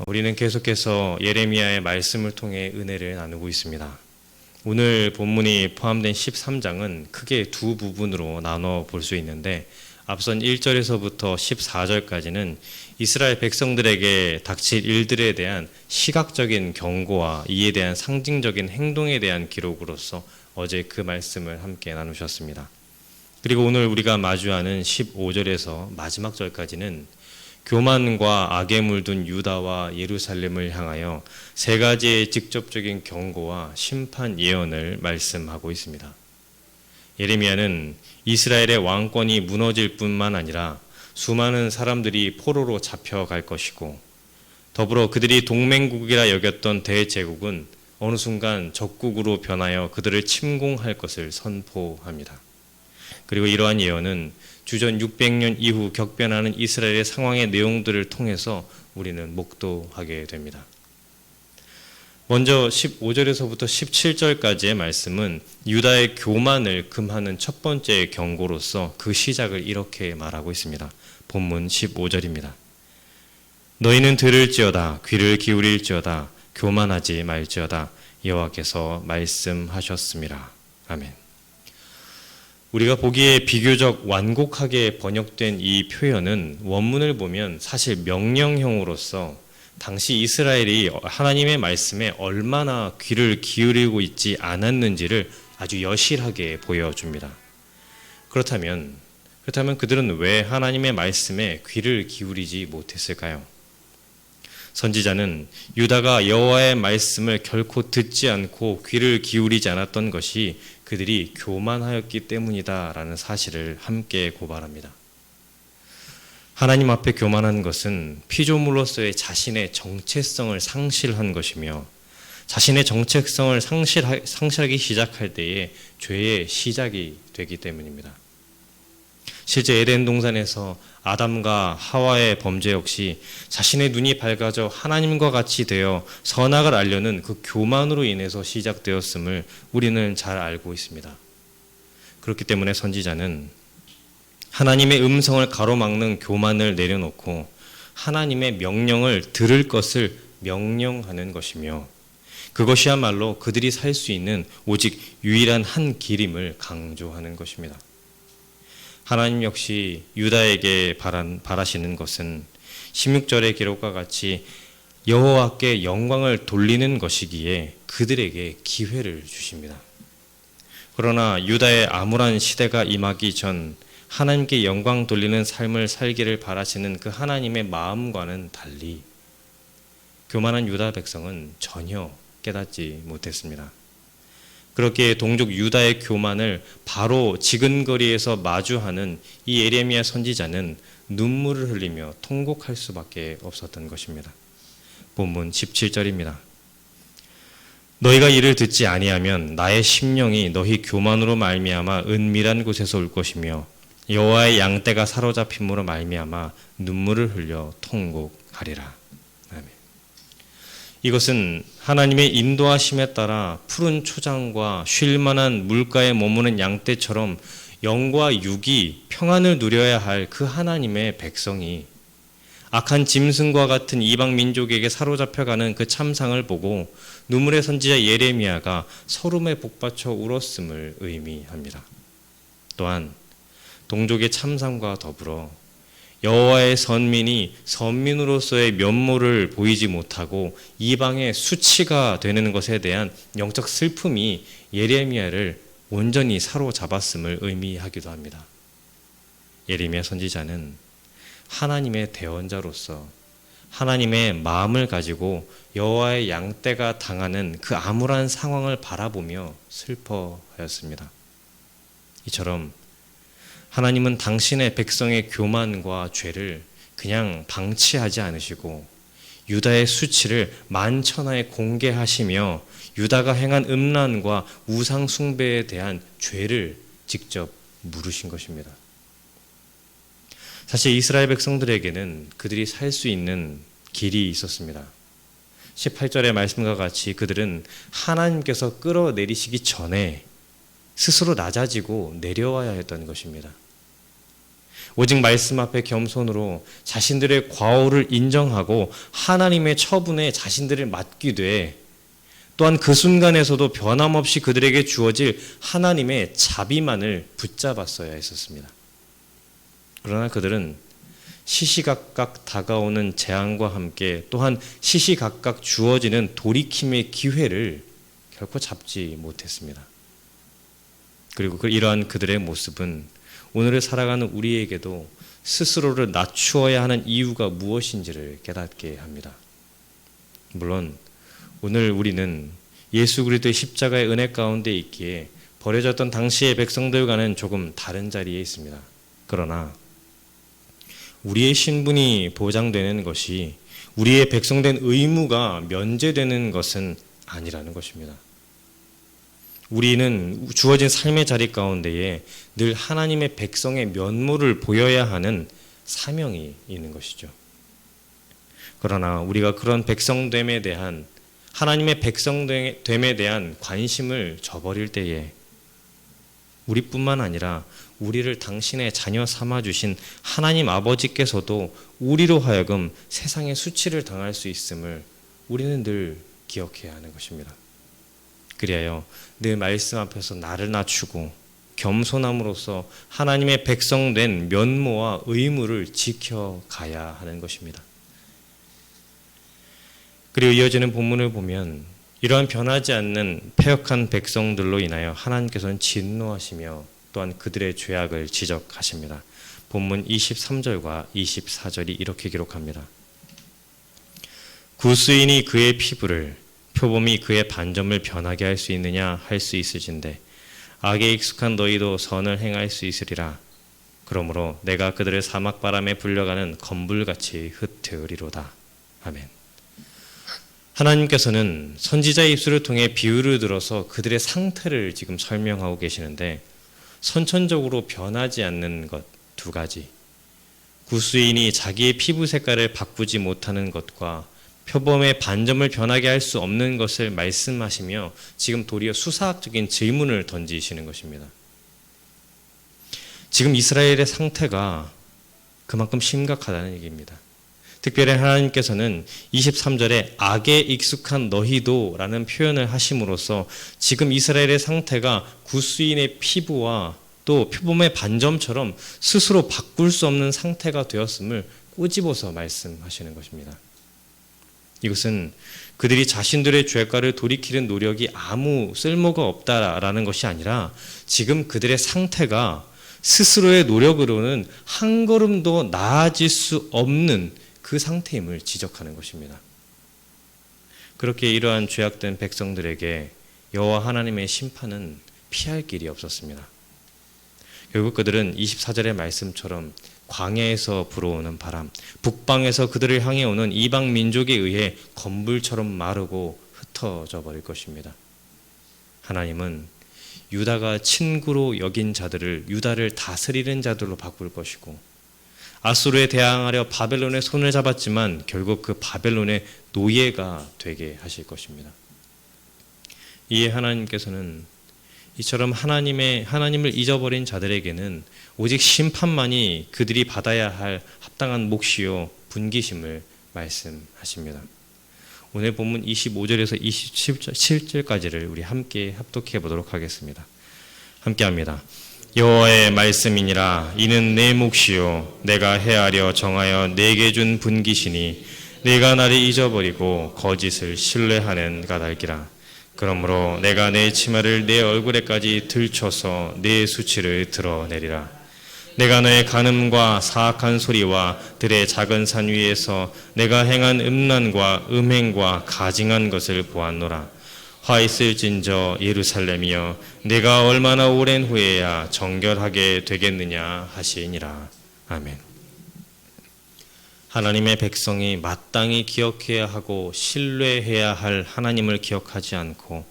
우리는 계속해서 예레미야의 말씀을 통해 은혜를 나누고 있습니다. 오늘 본문이 포함된 13장은 크게 두 부분으로 나눠 볼 수 있는데, 앞선 1절에서부터 14절까지는 이스라엘 백성들에게 닥칠 일들에 대한 시각적인 경고와 이에 대한 상징적인 행동에 대한 기록으로서 어제 그 말씀을 함께 나누셨습니다. 그리고 오늘 우리가 마주하는 15절에서 마지막 절까지는 교만과 악에 물든 유다와 예루살렘을 향하여 세 가지의 직접적인 경고와 심판 예언을 말씀하고 있습니다. 예레미야는 이스라엘의 왕권이 무너질 뿐만 아니라 수많은 사람들이 포로로 잡혀갈 것이고, 더불어 그들이 동맹국이라 여겼던 대제국은 어느 순간 적국으로 변하여 그들을 침공할 것을 선포합니다. 그리고 이러한 예언은 주전 600년 이후 격변하는 이스라엘의 상황의 내용들을 통해서 우리는 목도하게 됩니다. 먼저 15절에서부터 17절까지의 말씀은 유다의 교만을 금하는 첫 번째 경고로서 그 시작을 이렇게 말하고 있습니다. 본문 15절입니다. 너희는 들을지어다, 귀를 기울일지어다, 교만하지 말지어다, 여호와께서 말씀하셨습니다. 아멘. 우리가 보기에 비교적 완곡하게 번역된 이 표현은 원문을 보면 사실 명령형으로서 당시 이스라엘이 하나님의 말씀에 얼마나 귀를 기울이고 있지 않았는지를 아주 여실하게 보여줍니다. 그렇다면 그들은 왜 하나님의 말씀에 귀를 기울이지 못했을까요? 선지자는 유다가 여호와의 말씀을 결코 듣지 않고 귀를 기울이지 않았던 것이 그들이 교만하였기 때문이다라는 사실을 함께 고발합니다. 하나님 앞에 교만한 것은 피조물로서의 자신의 정체성을 상실한 것이며, 자신의 정체성을 상실하기 시작할 때에 죄의 시작이 되기 때문입니다. 실제 에덴 동산에서 아담과 하와의 범죄 역시 자신의 눈이 밝아져 하나님과 같이 되어 선악을 알려는 그 교만으로 인해서 시작되었음을 우리는 잘 알고 있습니다. 그렇기 때문에 선지자는 하나님의 음성을 가로막는 교만을 내려놓고 하나님의 명령을 들을 것을 명령하는 것이며, 그것이야말로 그들이 살 수 있는 오직 유일한 한 길임을 강조하는 것입니다. 하나님 역시 유다에게 바라시는 것은 16절의 기록과 같이 여호와께 영광을 돌리는 것이기에 그들에게 기회를 주십니다. 그러나 유다의 암울한 시대가 임하기 전 하나님께 영광 돌리는 삶을 살기를 바라시는 그 하나님의 마음과는 달리 교만한 유다 백성은 전혀 깨닫지 못했습니다. 그렇게 동족 유다의 교만을 바로 지근거리에서 마주하는 이 예레미야 선지자는 눈물을 흘리며 통곡할 수밖에 없었던 것입니다. 본문 17절입니다. 너희가 이를 듣지 아니하면 나의 심령이 너희 교만으로 말미암아 은밀한 곳에서 울 것이며 여호와의 양떼가 사로잡힘으로 말미암아 눈물을 흘려 통곡하리라. 아멘. 이것은 하나님의 인도하심에 따라 푸른 초장과 쉴만한 물가에 머무는 양떼처럼 영과 육이 평안을 누려야 할 그 하나님의 백성이 악한 짐승과 같은 이방 민족에게 사로잡혀가는 그 참상을 보고 눈물의 선지자 예레미야가 서름에 복받쳐 울었음을 의미합니다. 또한 동족의 참상과 더불어 여호와의 선민이 선민으로서의 면모를 보이지 못하고 이방의 수치가 되는 것에 대한 영적 슬픔이 예레미야를 온전히 사로잡았음을 의미하기도 합니다. 예레미야 선지자는 하나님의 대언자로서 하나님의 마음을 가지고 여호와의 양떼가 당하는 그 암울한 상황을 바라보며 슬퍼하였습니다. 이처럼 하나님은 당신의 백성의 교만과 죄를 그냥 방치하지 않으시고 유다의 수치를 만천하에 공개하시며 유다가 행한 음란과 우상 숭배에 대한 죄를 직접 물으신 것입니다. 사실 이스라엘 백성들에게는 그들이 살 수 있는 길이 있었습니다. 18절의 말씀과 같이 그들은 하나님께서 끌어내리시기 전에 스스로 낮아지고 내려와야 했던 것입니다. 오직 말씀 앞에 겸손으로 자신들의 과오를 인정하고 하나님의 처분에 자신들을 맡기되 또한 그 순간에서도 변함없이 그들에게 주어질 하나님의 자비만을 붙잡았어야 했었습니다. 그러나 그들은 시시각각 다가오는 재앙과 함께 또한 시시각각 주어지는 돌이킴의 기회를 결코 잡지 못했습니다. 그리고 이러한 그들의 모습은 오늘을 살아가는 우리에게도 스스로를 낮추어야 하는 이유가 무엇인지를 깨닫게 합니다. 물론 오늘 우리는 예수 그리스도의 십자가의 은혜 가운데 있기에 버려졌던 당시의 백성들과는 조금 다른 자리에 있습니다. 그러나 우리의 신분이 보장되는 것이 우리의 백성된 의무가 면제되는 것은 아니라는 것입니다. 우리는 주어진 삶의 자리 가운데에 늘 하나님의 백성의 면모를 보여야 하는 사명이 있는 것이죠. 그러나 우리가 그런 백성됨에 대한 하나님의 백성됨에 대한 관심을 저버릴 때에 우리뿐만 아니라 우리를 당신의 자녀 삼아주신 하나님 아버지께서도 우리로 하여금 세상의 수치를 당할 수 있음을 우리는 늘 기억해야 하는 것입니다. 그리하여 늘 말씀 앞에서 나를 낮추고 겸손함으로써 하나님의 백성된 면모와 의무를 지켜가야 하는 것입니다. 그리고 이어지는 본문을 보면 이러한 변하지 않는 패역한 백성들로 인하여 하나님께서는 진노하시며 또한 그들의 죄악을 지적하십니다. 본문 23절과 24절이 이렇게 기록합니다. 구수인이 그의 피부를 표범이 그의 반점을 변하게 할 수 있느냐 할 수 있으신데 악에 익숙한 너희도 선을 행할 수 있으리라. 그러므로 내가 그들을 사막바람에 불려가는 건불같이 흩트으리로다. 아멘. 하나님께서는 선지자의 입술을 통해 비유를 들어서 그들의 상태를 지금 설명하고 계시는데 선천적으로 변하지 않는 것 두 가지, 구수인이 자기의 피부 색깔을 바꾸지 못하는 것과 표범의 반점을 변하게 할 수 없는 것을 말씀하시며 지금 도리어 수사학적인 질문을 던지시는 것입니다. 지금 이스라엘의 상태가 그만큼 심각하다는 얘기입니다. 특별히 하나님께서는 23절에 악에 익숙한 너희도 라는 표현을 하심으로써 지금 이스라엘의 상태가 구수인의 피부와 또 표범의 반점처럼 스스로 바꿀 수 없는 상태가 되었음을 꼬집어서 말씀하시는 것입니다. 이것은 그들이 자신들의 죄가를 돌이키는 노력이 아무 쓸모가 없다라는 것이 아니라 지금 그들의 상태가 스스로의 노력으로는 한 걸음도 나아질 수 없는 그 상태임을 지적하는 것입니다. 그렇게 이러한 죄악된 백성들에게 여호와 하나님의 심판은 피할 길이 없었습니다. 결국 그들은 24절의 말씀처럼 광야에서 불어오는 바람, 북방에서 그들을 향해 오는 이방 민족에 의해 건불처럼 마르고 흩어져 버릴 것입니다. 하나님은 유다가 친구로 여긴 자들을 유다를 다스리는 자들로 바꿀 것이고 아수르에 대항하려 바벨론의 손을 잡았지만 결국 그 바벨론의 노예가 되게 하실 것입니다. 이에 하나님께서는 이처럼 하나님을 잊어버린 자들에게는 오직 심판만이 그들이 받아야 할 합당한 몫이요 분기심을 말씀하십니다. 오늘 본문 25절에서 27절까지를 우리 함께 합독해 보도록 하겠습니다. 함께 합니다. 여호와의 말씀이니라. 이는 내 몫이요 내가 헤아려 정하여 내게 준 분기시니 내가 나를 잊어버리고 거짓을 신뢰하는 까닭이라. 그러므로 내가 내 치마를 내 얼굴에까지 들춰서 내 수치를 드러내리라. 내가 너의 간음과 사악한 소리와 들의 작은 산 위에서 내가 행한 음란과 음행과 가증한 것을 보았노라. 화 있을진저 예루살렘이여 내가 얼마나 오랜 후에야 정결하게 되겠느냐 하시니라. 아멘. 하나님의 백성이 마땅히 기억해야 하고 신뢰해야 할 하나님을 기억하지 않고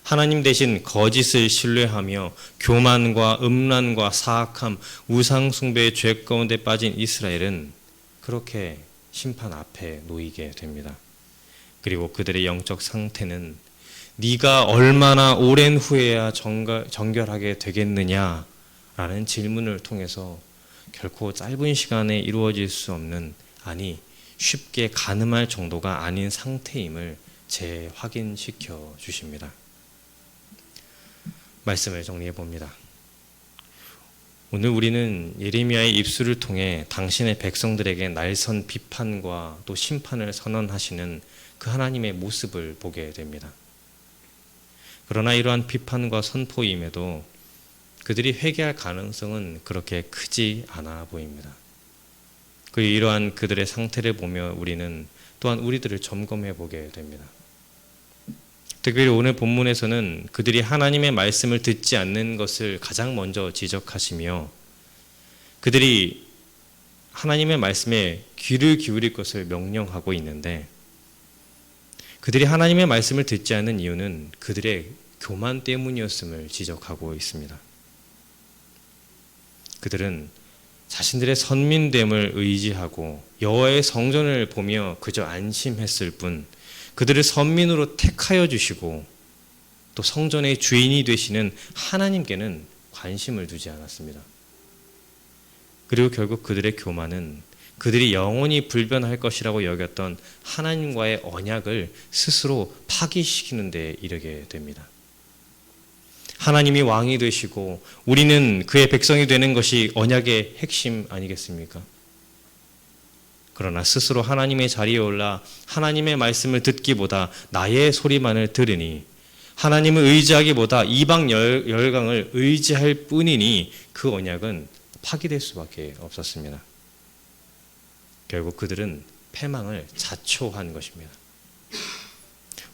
하나님 대신 거짓을 신뢰하며 교만과 음란과 사악함, 우상숭배의 죄 가운데 빠진 이스라엘은 그렇게 심판 앞에 놓이게 됩니다. 그리고 그들의 영적 상태는 네가 얼마나 오랜 후에야 정결하게 되겠느냐라는 질문을 통해서 결코 짧은 시간에 이루어질 수 없는, 아니 쉽게 가늠할 정도가 아닌 상태임을 재확인시켜 주십니다. 말씀을 정리해 봅니다. 오늘 우리는 예레미야의 입술을 통해 당신의 백성들에게 날선 비판과 또 심판을 선언하시는 그 하나님의 모습을 보게 됩니다. 그러나 이러한 비판과 선포임에도 그들이 회개할 가능성은 그렇게 크지 않아 보입니다. 그리고 이러한 그들의 상태를 보며 우리는 또한 우리들을 점검해 보게 됩니다. 특별히 오늘 본문에서는 그들이 하나님의 말씀을 듣지 않는 것을 가장 먼저 지적하시며 그들이 하나님의 말씀에 귀를 기울일 것을 명령하고 있는데, 그들이 하나님의 말씀을 듣지 않는 이유는 그들의 교만 때문이었음을 지적하고 있습니다. 그들은 자신들의 선민됨을 의지하고 여호와의 성전을 보며 그저 안심했을 뿐, 그들을 선민으로 택하여 주시고 또 성전의 주인이 되시는 하나님께는 관심을 두지 않았습니다. 그리고 결국 그들의 교만은 그들이 영원히 불변할 것이라고 여겼던 하나님과의 언약을 스스로 파기시키는 데 이르게 됩니다. 하나님이 왕이 되시고 우리는 그의 백성이 되는 것이 언약의 핵심 아니겠습니까? 그러나 스스로 하나님의 자리에 올라 하나님의 말씀을 듣기보다 나의 소리만을 들으니, 하나님을 의지하기보다 이방 열강을 의지할 뿐이니 그 언약은 파기될 수밖에 없었습니다. 결국 그들은 패망을 자초한 것입니다.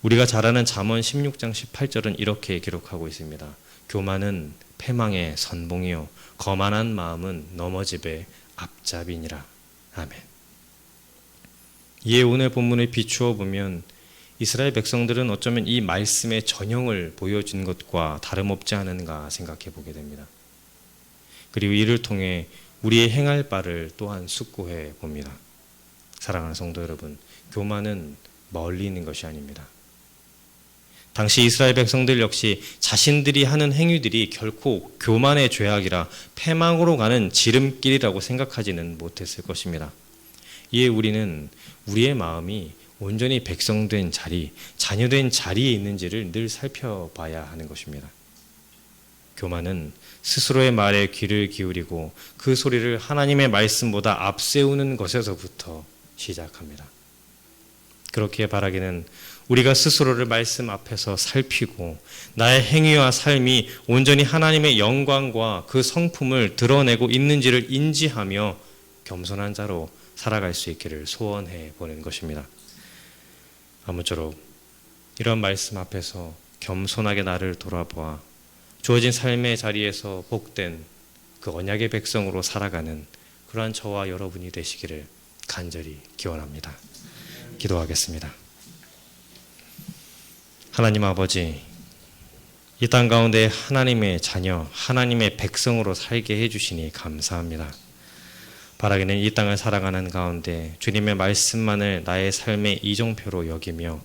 우리가 잘 아는 잠언 16장 18절은 이렇게 기록하고 있습니다. 교만은 패망의 선봉이요 거만한 마음은 넘어집의 앞잡이니라. 아멘. 이에 오늘 본문을 비추어 보면 이스라엘 백성들은 어쩌면 이 말씀의 전형을 보여준 것과 다름없지 않은가 생각해 보게 됩니다. 그리고 이를 통해 우리의 행할 바를 또한 숙고해 봅니다. 사랑하는 성도 여러분, 교만은 멀리 있는 것이 아닙니다. 당시 이스라엘 백성들 역시 자신들이 하는 행위들이 결코 교만의 죄악이라 패망으로 가는 지름길이라고 생각하지는 못했을 것입니다. 이에 우리는 우리의 마음이 온전히 백성된 자리, 자녀된 자리에 있는지를 늘 살펴봐야 하는 것입니다. 교만은 스스로의 말에 귀를 기울이고 그 소리를 하나님의 말씀보다 앞세우는 것에서부터 시작합니다. 그렇게 바라기는 우리가 스스로를 말씀 앞에서 살피고 나의 행위와 삶이 온전히 하나님의 영광과 그 성품을 드러내고 있는지를 인지하며 겸손한 자로 살아갈 수 있기를 소원해 보는 것입니다. 아무쪼록 이런 말씀 앞에서 겸손하게 나를 돌아보아 주어진 삶의 자리에서 복된 그 언약의 백성으로 살아가는 그러한 저와 여러분이 되시기를 간절히 기원합니다. 기도하겠습니다. 하나님 아버지, 이 땅 가운데 하나님의 자녀, 하나님의 백성으로 살게 해주시니 감사합니다. 바라기는 이 땅을 살아가는 가운데 주님의 말씀만을 나의 삶의 이정표로 여기며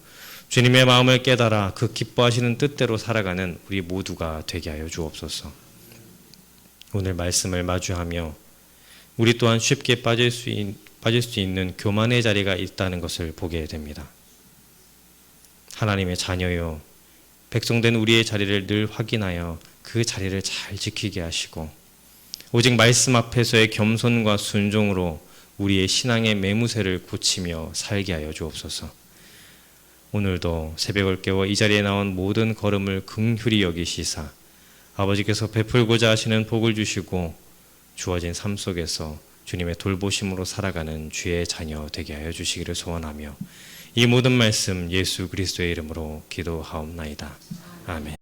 주님의 마음을 깨달아 그 기뻐하시는 뜻대로 살아가는 우리 모두가 되게 하여 주옵소서. 오늘 말씀을 마주하며 우리 또한 쉽게 빠질 수 있는 교만의 자리가 있다는 것을 보게 됩니다. 하나님의 자녀요, 백성된 우리의 자리를 늘 확인하여 그 자리를 잘 지키게 하시고 오직 말씀 앞에서의 겸손과 순종으로 우리의 신앙의 매무새를 고치며 살게 하여 주옵소서. 오늘도 새벽을 깨워 이 자리에 나온 모든 걸음을 긍휼히 여기시사 아버지께서 베풀고자 하시는 복을 주시고 주어진 삶 속에서 주님의 돌보심으로 살아가는 주의 자녀 되게 하여 주시기를 소원하며 이 모든 말씀 예수 그리스도의 이름으로 기도하옵나이다. 아멘.